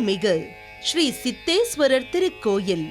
அருள்மிகு ஸ்ரீ சித்தேஸ்வரர் திருக்கோயில்.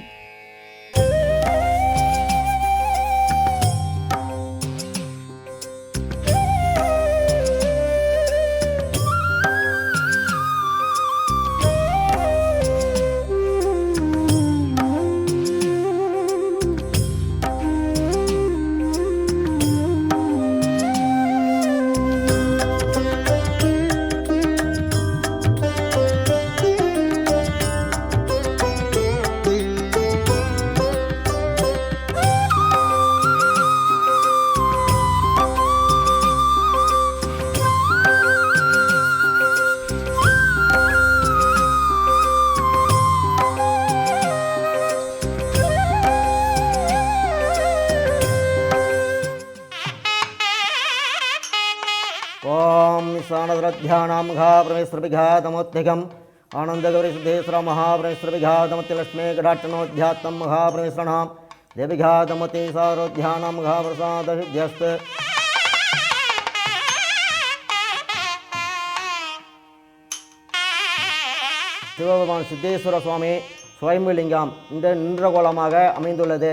ओम ईशानद्रध्यानां महाप्रमेश्वरविघातमोत्थिकम् आनन्दगौरी सिद्धेश्वर महाप्रमेश्वरविघातमतिलक्ष्मी गडाट्टनोध्यात्तं महाप्रमेश्वरणां देविघातमति सारोध्यानां महाप्रसादसिद्ध्यस्त. சிவபெருமான் சித்தேஸ்வர சுவாமி சுயம்புலிங்கம் இந்த நின்றகோலமாக அமைந்துள்ளது.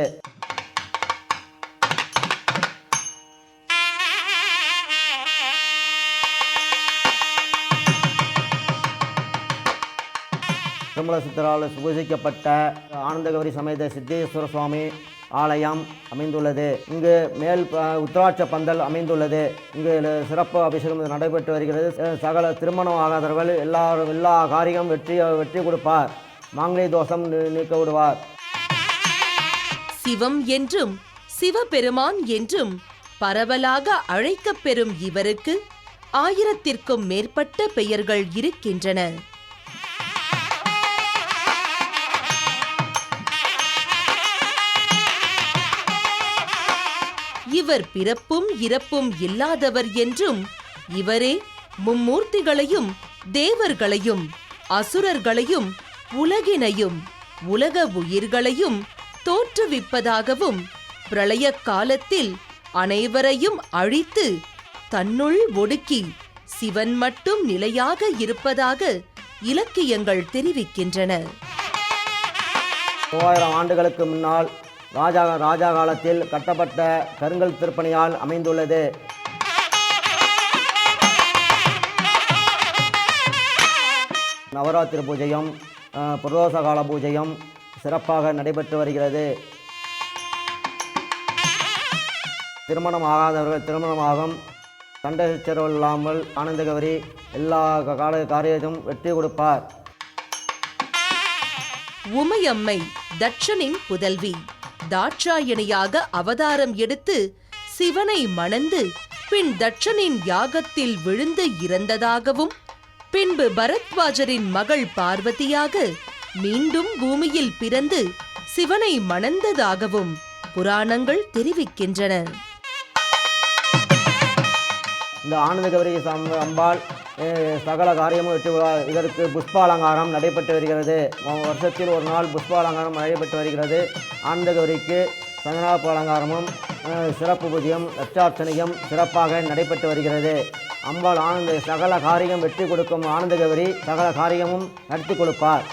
திருமல சித்தரால் பூஜிக்கப்பட்ட ஆனந்தகௌரி சமேத சித்தேஸ்வர சுவாமி ஆலயம் அமைந்துள்ளது. இங்கு மேல் உத்திராட்ச பந்தல் அமைந்துள்ளது. இங்கு சிறப்பு அபிஷேகம் நடைபெற்று வருகிறது. சகல திருமணம் ஆகாதவர்கள் எல்லா காரியம் வெற்றி கொடுப்பார். மாங்கல்ய தோஷம் நீக்க விடுவார். சிவம் என்றும் சிவபெருமான் என்றும் பரவலாக அழைக்கப்பெறும் இவருக்கு 1000ற்கும் மேற்பட்ட பெயர்கள் இருக்கின்றன. இவர் பிறப்பும் இறப்பும் இல்லாதவர் என்றும் இவரே மும்மூர்த்திகளையும் தேவர்களையும் அசுரர்களையும் உலகினையும் உலக உயிர்களையும் தோற்றுவிப்பதாகவும் பிரளய காலத்தில் அனைவரையும் அழித்து தன்னுள் ஒடுக்கி சிவன் மட்டும் நிலையாக இருப்பதாக இலக்கியங்கள் தெரிவிக்கின்றன. 3000 ஆண்டுகளுக்கு முன்னால் ராஜா காலத்தில் கட்டப்பட்ட கருங்கல் திருப்பணியால் அமைந்துள்ளது. நவராத்திரி பூஜையும் பிரதோஷ கால பூஜையும் சிறப்பாக நடைபெற்று வருகிறது. திருமணம் ஆகாதவர்கள் திருமணமாகும். சண்டை சச்சரவு இல்லாமல் ஆனந்தகௌரி எல்லா காரியத்தையும் வெற்றி கொடுப்பார். உமையம்மை தட்சனின் புதல்வி. தாட்சாயணியாக அவதாரம் எடுத்து சிவனை மணந்து பின் தட்சனின் யாகத்தில் விழுந்து இறந்ததாகவும் பின்பு பரத்வாஜரின் மகள் பார்வதியாக மீண்டும் பூமியில் பிறந்து சிவனை மணந்ததாகவும் புராணங்கள் தெரிவிக்கின்றன. இந்த ஆனந்தகௌரி அம்பாள் சகல காரியமும் வெற்றி விழார். இதற்கு புஷ்பாலங்காரம் நடைபெற்று வருகிறது. வருஷத்தில் ஒரு நாள் புஷ்பாலங்காரம் நடைபெற்று வருகிறது. ஆனந்தகௌரிக்கு சந்தனாப்பு அலங்காரமும் சிறப்பு பூஜையும் லட்சார்ச்சனையும் சிறப்பாக நடைபெற்று வருகிறது. அம்பாள் சகல காரியம் வெற்றி கொடுக்கும் ஆனந்தகௌரி சகல காரியமும் நடத்தி கொடுப்பார்.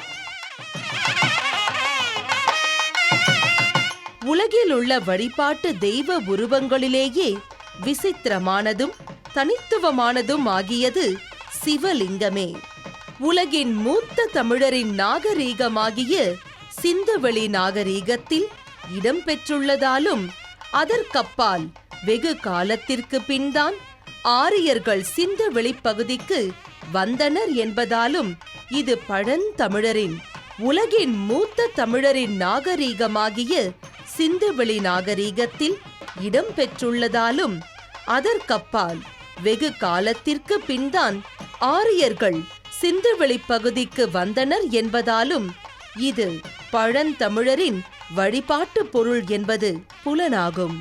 உலகில் உள்ள வழிபாட்டு தெய்வ உருவங்களிலேயே விசித்திரமானதும் தனித்துவமானதும் ஆகியது சிவலிங்கமே. உலகின் மூத்த தமிழரின் நாகரீகமாகிய சிந்துவெளி நாகரீகத்தில் இடம்பெற்றுள்ளதாலும் அதற்கப்பால் வெகு காலத்திற்கு பின்தான் ஆரியர்கள் சிந்துவெளி பகுதிக்கு வந்தனர் என்பதாலும் இது பழந்தமிழரின் உலகின் மூத்த தமிழரின் நாகரீகமாகிய சிந்துவெளி நாகரீகத்தில் இடம்பெற்றுள்ளதாலும் அதற்கப்பால் வெகு காலத்திற்கு பின்தான் ஆரியர்கள் சிந்துவெளி பகுதிக்கு வந்தனர் என்பதாலும் இது பழந்தமிழரின் வழிபாட்டு பொருள் என்பது புலனாகும்.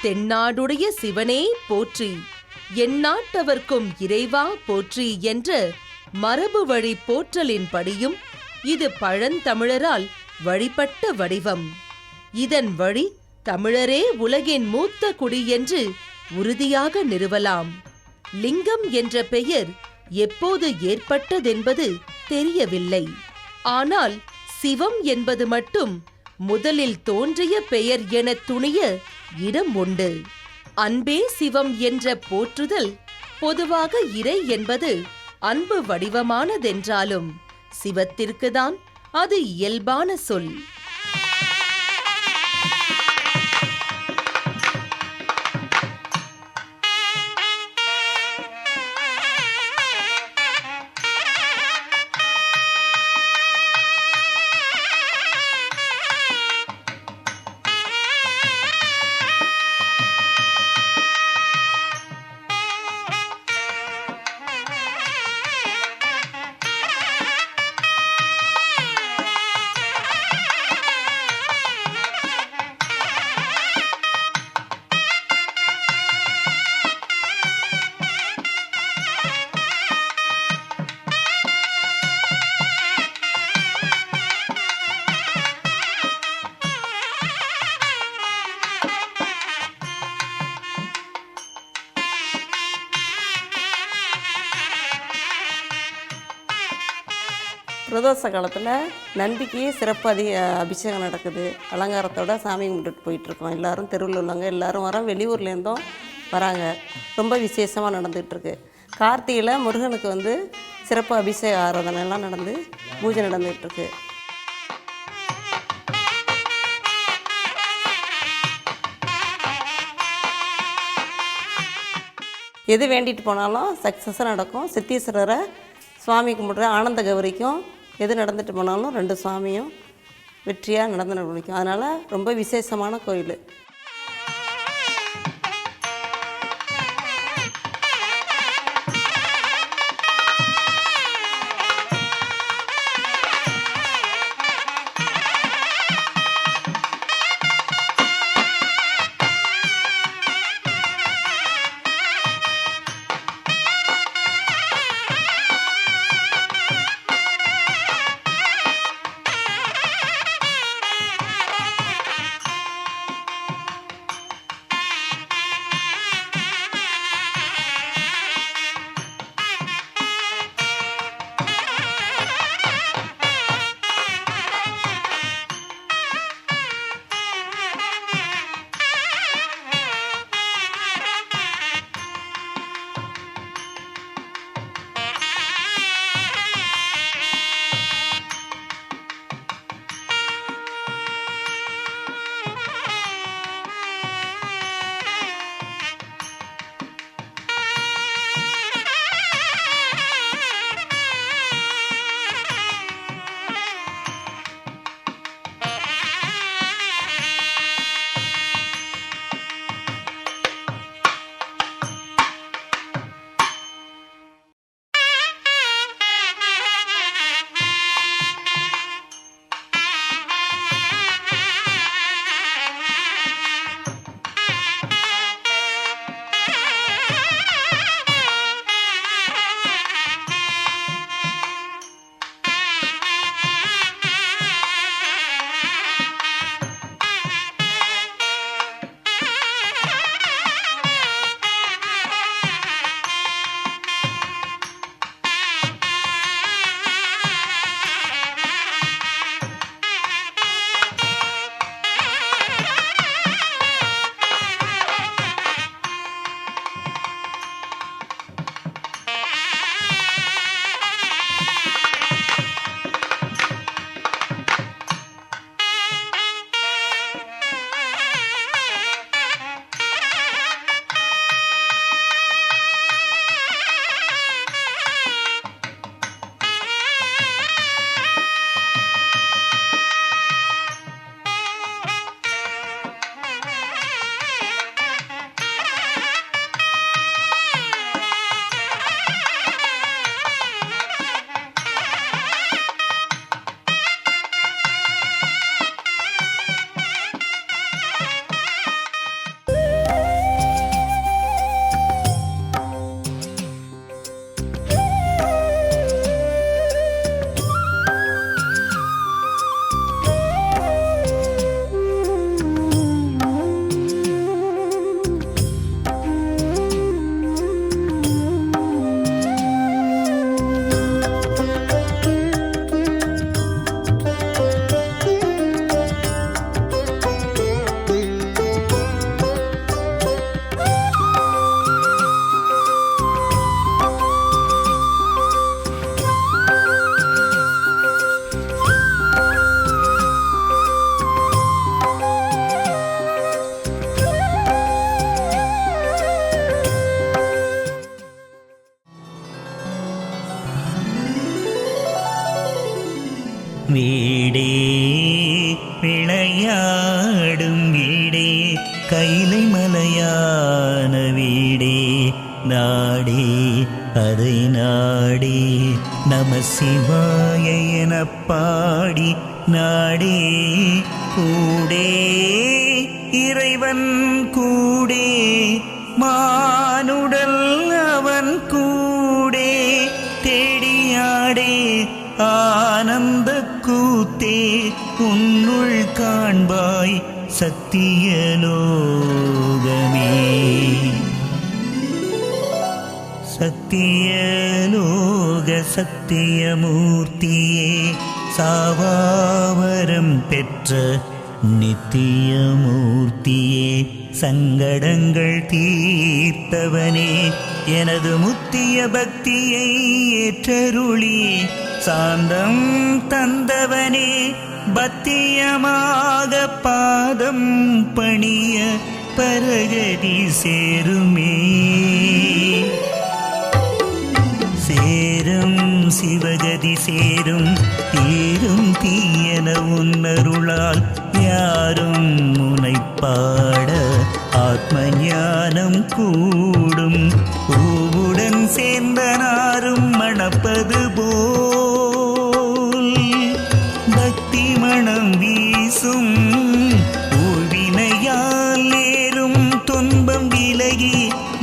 தென்னாடுடைய சிவனே போற்றி, எந்நாட்டவர்க்கும் இறைவா போற்றி என்ற மரபு வழி போற்றலின்படியும் இது பழந்தமிழரால் வழிபட்ட வடிவம். இதன் வழி தமிழரே உலகின் மூத்த குடி என்று உறுதியாக நிறுவலாம். லிங்கம் என்ற பெயர் எப்போது ஏற்பட்டதென்பது தெரியவில்லை. ஆனால் சிவம் என்பது மட்டும் முதலில் தோன்றிய பெயர் என துணிய இடம் உண்டு. அன்பே சிவம் என்ற போற்றுதல் பொதுவாக இறை என்பது அன்பு வடிவமானதென்றாலும் சிவத்திற்குதான் அது இயல்பான சொல். பிரதோஷ காலத்தில் நந்திக்கு சிறப்பு அபிஷேகம் நடக்குது. அலங்காரத்தோட சாமி கும்பிட்டுட்டு போயிட்டுருக்கோம். எல்லோரும் தெருவில் உள்ளவங்க எல்லோரும் வரோம், வெளியூர்லேருந்தும் வராங்க. ரொம்ப விசேஷமாக நடந்துகிட்ருக்கு. கார்த்திகையில் முருகனுக்கு சிறப்பு அபிஷேக ஆராதனைலாம் நடந்து பூஜை நடந்துகிட்ருக்கு. எது வேண்டிட்டு போனாலும் சக்ஸஸாக நடக்கும். சித்தீஸ்வரரை சுவாமி கும்பிட்ற ஆனந்த கௌரிக்கும் எது நடந்துட்டு போனாலும் 2 சுவாமியும் வெற்றியாக நடந்து முடிக்கும். அதனால் ரொம்ப விசேஷமான கோயில். வீடே விளையாடும் வீடே கைலை மலையான வீடே நாடே அதை நாடே நம சிவாய எனப் பாடி நாடே கூடே இறைவன் கூடே மானுடல் அவன் கூடே தேடியாடே ஆனந்த கூத்தே உன்னுள் காண்பாய் சத்தியலோகமே சத்தியலோக சத்தியமூர்த்தியே சாவாவரம் பெற்ற நித்தியமூர்த்தியே சங்கடங்கள் தீர்த்தவனே எனது முத்திய பக்தியை ஏற்றருளி சாந்தம் தந்தவனே பத்தியமாக பாதம் பணிய பரகதி சேருமே சேரும் சிவகதி சேரும் தீரும் தீயன உன்னருளால் யாரும் முனைப்பாட ஆத்ம ஞானம் கூடும் பூவுடன் சேர்ந்த நாரும் மணப்பது போல் பக்தி மணம் வீசும் ஊழ்வினையால் ஏறும் துன்பம் விலகி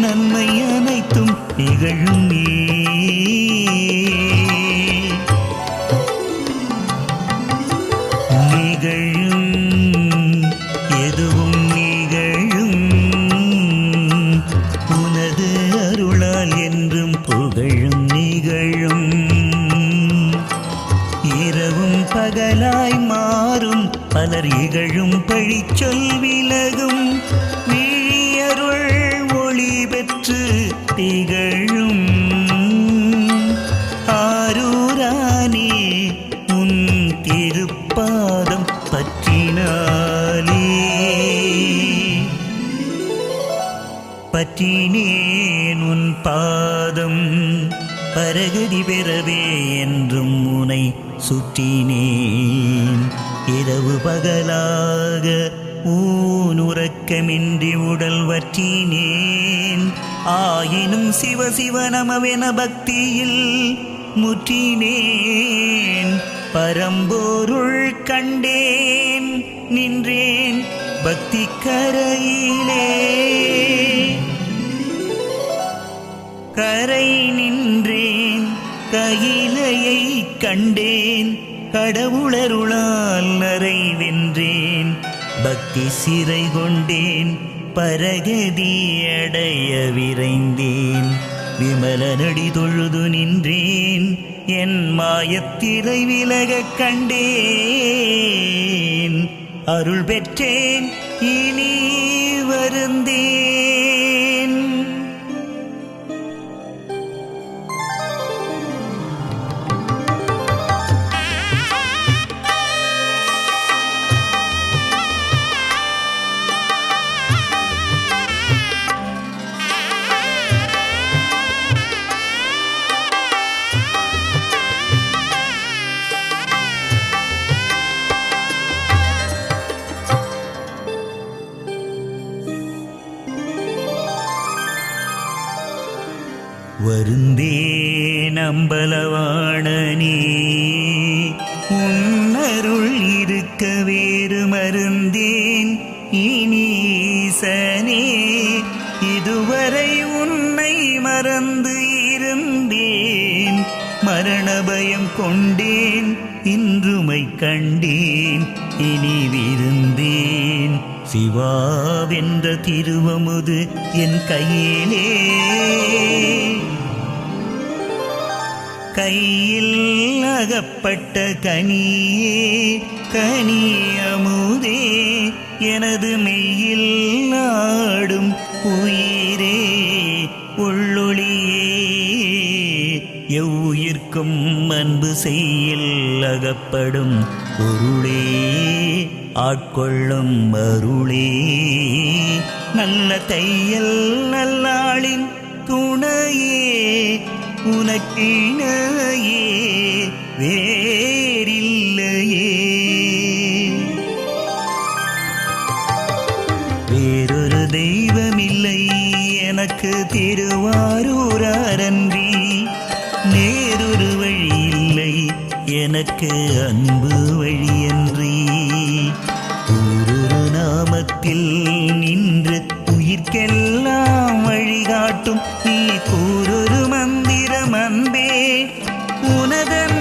நன்மை அனைத்தும் நிகழுமே எதுவும் நிகழும் உனது அருளால் என்றும் புகழும் நிகழும் இரவும் பகலாய் மாறும் பலர் இகழும் பழிச்சொல் விலகும் விழியருள் ஒளி பெற்று திகழும் ஆரூரானே உன் திருப்பாதம் பற்றினேன் உன் பாதம் பரகதி பெறவே என்றும் உனை சுற்றினேன் இரவு பகலாக ஊனுறக்கமின்றி உடல் வற்றினேன் ஆயினும் சிவ சிவ நமவென பக்தியில் முற்றினேன் பரம்பொருள் கண்டேன் நின்றேன் பக்தி கரையிலே கரை நின்றேன் கையிலையை கண்டேன் கடவுளருளால் நரை வென்றேன் பக்தி சிறை கொண்டேன் பரகதி அடைய விரைந்தேன் விமலனடி தொழுது நின்றேன் என் மாயத்திரை விலகக் கண்டேன் அருள் பெற்றேன் இனி வருந்தேன் வருந்தேன் அம்பலவாணனே உன்னருள் இருக்க வேறு மருந்தேன் இனீசனே இதுவரை உன்னை மறந்து இருந்தேன் மரண பயம் கொண்டேன் இன்றுமை கண்டேன் இனி விருந்தேன் சிவாவென்ற திருவமுது என் கையிலே கையில் அகப்பட்ட கனியே கனியமுதே எனது மெய்யில் ஆடும் உயிரே உள்ளொளியே எவ்வுயிர்க்கும் அன்பு செய்யில் அகப்படும் பொருளே ஆட்கொள்ளும் அருளே நல்ல தையல் நல்லாளின் துணையே உனக்கிணையே வேறில்லை எனக்கு திருவாரூரன்றி நேரொரு வழி இல்லை எனக்கு அன்பு வழியன்றி ஒரு நாமத்தில் நின்று உயிர்க்கெல்லாம் வழிகாட்டும் நீ கூறொரு மந்திரம் அன்பே உனதன்